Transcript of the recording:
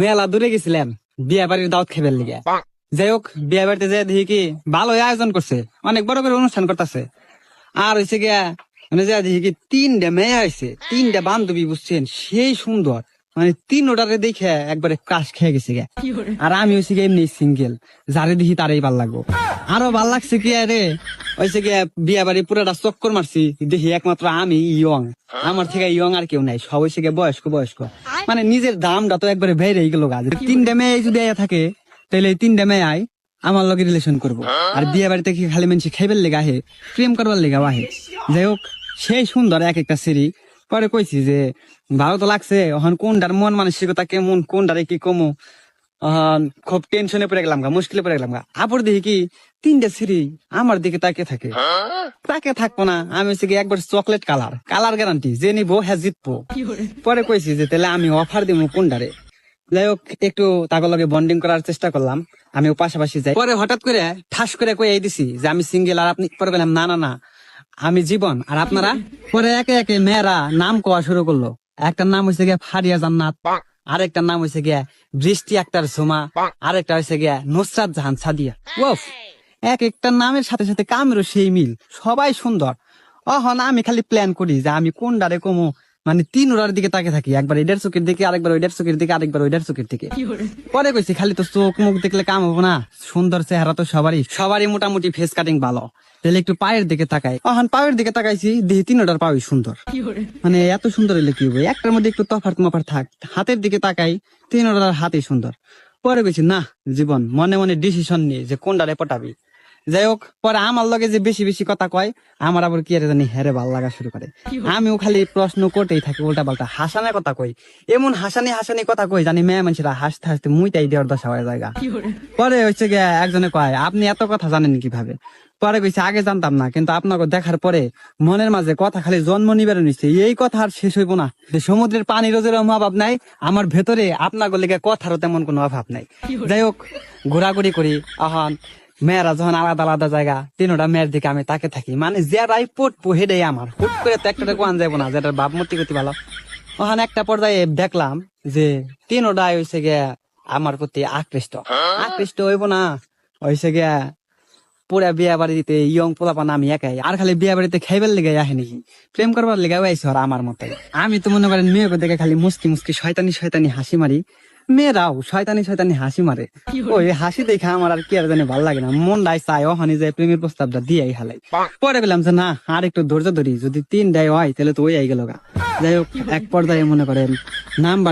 মেলা দূরে গেছিলাম বিয়ে বাড়ির দাওয়াত খেবার লিগে। যাই হোক বিয়ে বাড়িতে যাই দেখি কি ভালো আয়োজন করছে, অনেক বড় করে অনুষ্ঠান করতেছে। আর হয়েছে গিয়া মানে যা দেখি কি 3টা মেয়ে হয়েছে, 3টা বান্ধবী, বুঝছেন সেই সুন্দর, মানে 3টারে দেখে একবারে ক্রাশ খেয়ে গেছে গা। আর আমি হয়েছি গিয়ে এমনি সিঙ্গেল, যারে দেখি তারাই ভাল লাগবো। আরো ভাল লাগছে কি আরে হয়েছে গিয়া বিয়ে বাড়ি পুরাটা চক্কর মারছি, দেখি একমাত্র আমি ইয়ং, আমার থেকে ইয়ং আর কেউ নাই, সব হয়েছে গিয়ে বয়স্ক বয়স্ক। মানে নিজের দামটা তো একবারে বেড়ে গেল গা। 3টা মেয়ে যদি থাকে তাহলে এই 3টা মেয়ে আয় আমার লগে রিলেশন করবো। আর বিয়ে বাড়িতে কি খালি মানুষ খাইবার লেগে আহে, প্রেম করবার লেগে আহে। যাই হোক সেই সুন্দর এক একটা সিঁড়ি। পরে কইছি যে ভালো তো লাগছে, এখন কোনটার মন মানসিকতা কেমন, কোনটারে কি কমো, খুব টেনশনে পড়ে গেলাম গা, মুশকিলে পড়ে গেলাম গা। আপর দেখি কি 3টা সিঁড়ি আমার দিকে তাকে থাকে, তাকে থাকবো না। আমি হচ্ছে কি একবার চকলেট কালার, কালার গ্যারান্টি, যে নিবো হ্যাঁ জিতবো। পরে কইছি যে তাহলে আমি অফার দিব কোনটারে। যাই হোক একটু তাকে লগে বন্ডিং করার চেষ্টা করলাম, আমিও পাশাপাশি যাই। পরে হঠাৎ করে ঠাস করে কই দিছি যে আমি সিঙ্গেল। আর আপনি পরে বললাম না না না আমি জীবন আর আপনারা। পরে একে একে মেয়েরা নাম কোয়া শুরু করলো। একটার নাম হয়েছে গিয়া ফারিয়া জান্নাত, আরেকটার নাম হয়েছে গিয়া বৃষ্টি আক্তার ঝুমা, আরেকটা হয়েছে গিয়া নুসরাত জাহান সাদিয়া। ওফ, এক একটা নামের সাথে সাথে কামেরও সেই মিল, সবাই সুন্দর। না আমি খালি প্ল্যান করি যে আমি কোন ডারে কমো, মানে 3টার দিকে তাকে থাকি, একবার এটার চোখের দিকে, আরেকবার ওইটার চোখের দিকে, আরেকবার ওইটার চোখের দিকে। পরে কইছি খালি তো চোখ মুখ দেখলে কাম হবো না, সুন্দর চেহারা তো সবারই, সবারই মোটামুটি ফেস কাটিং ভালো, তাহলে একটু পায়ের দিকে তাকাই। পায়ের দিকে তাকাইছি, দেখি 3টার পাওই সুন্দর। মানে এত সুন্দর হলে কি হবে, একটার মধ্যে একটু তফাৎ মফাৎ থাক। হাতের দিকে তাকাই, 3টার হাতেই সুন্দর। পরে কইছি না জীবন, মনে মনে ডিসিশন নিয়ে যে কোনটারে পটাবি। যাই হোক পরে আমার লগে যে বেশি বেশি কথা কয়, আমার আবার কি জানি হেরে ভাল লাগা শুরু করে। আমিও খালি প্রশ্ন করতেই থাকি, উল্টা পাল্টা হাসানের কথা কই, এমন হাসানি হাসানি কথা কই জানি মেয়ে মানুষেরা হাসতে হাসতে মুইটাই দেওয়ার দশা হয়ে যায়। পরে হচ্ছে গিয়ে একজনে কয় আপনি এত কথা জানেন কিভাবে। পরে কইছে আগে জানতাম না, কিন্তু আপনাকে দেখার পরে মনের মাঝে কথা খালি জন্ম নিবার নিচ্ছে। এই কথা আর শেষ হইব না, যে সমুদ্রের পানি রোজের অভাব নাই, আমার ভেতরে আপনার লেগে কথারও তেমন কোনো অভাব নাই। যাই হোক ঘোরাঘুরি করি, মেয়েরা যখন আলাদা আলাদা জায়গা, 3টা মেয়ের দিকে আমি তাকে থাকি, মানে যারাই পটবো হেডেই আমার হুট করে তো একটা কোয়ান যাবো না, যেটার ভাবমূর্তি করতে ভালো। একটা পর্যায়ে দেখলাম যে 3টাই হয়েছে গিয়া আমার প্রতি আকৃষ্ট। আকৃষ্ট হইব না, হয়েছে গিয়া পুরা বিয়া বাড়িতে ইয়ং পোলাপান আমি একাই। আর খালি বিয়া বাড়িতে খাইবার লেগে আহে নাকি, প্রেম করবার লেগে আইসে আর আমার মতে। আমি তো মনে করেন মেয়েকে দেখে খালি মুস্কি মুস্কি শয়তানি শয়তানি হাসি মারি, মেয়েরাও শয়তানি শয়তানি হাসি মারে। ওই হাসি দেখে আমার আর কি আর জানি ভালো লাগে না, মন ডাই চাই ওখানে যে প্রেমের প্রস্তাবটা দিয়ে হালাই। পরে গেলাম যে না আর একটু ধৈর্য ধরি, যদি 3টাই হয় তাহলে তো ওই আই গেল গা। যাই হোক এক পর্যায়ে মনে করেন নাম্বার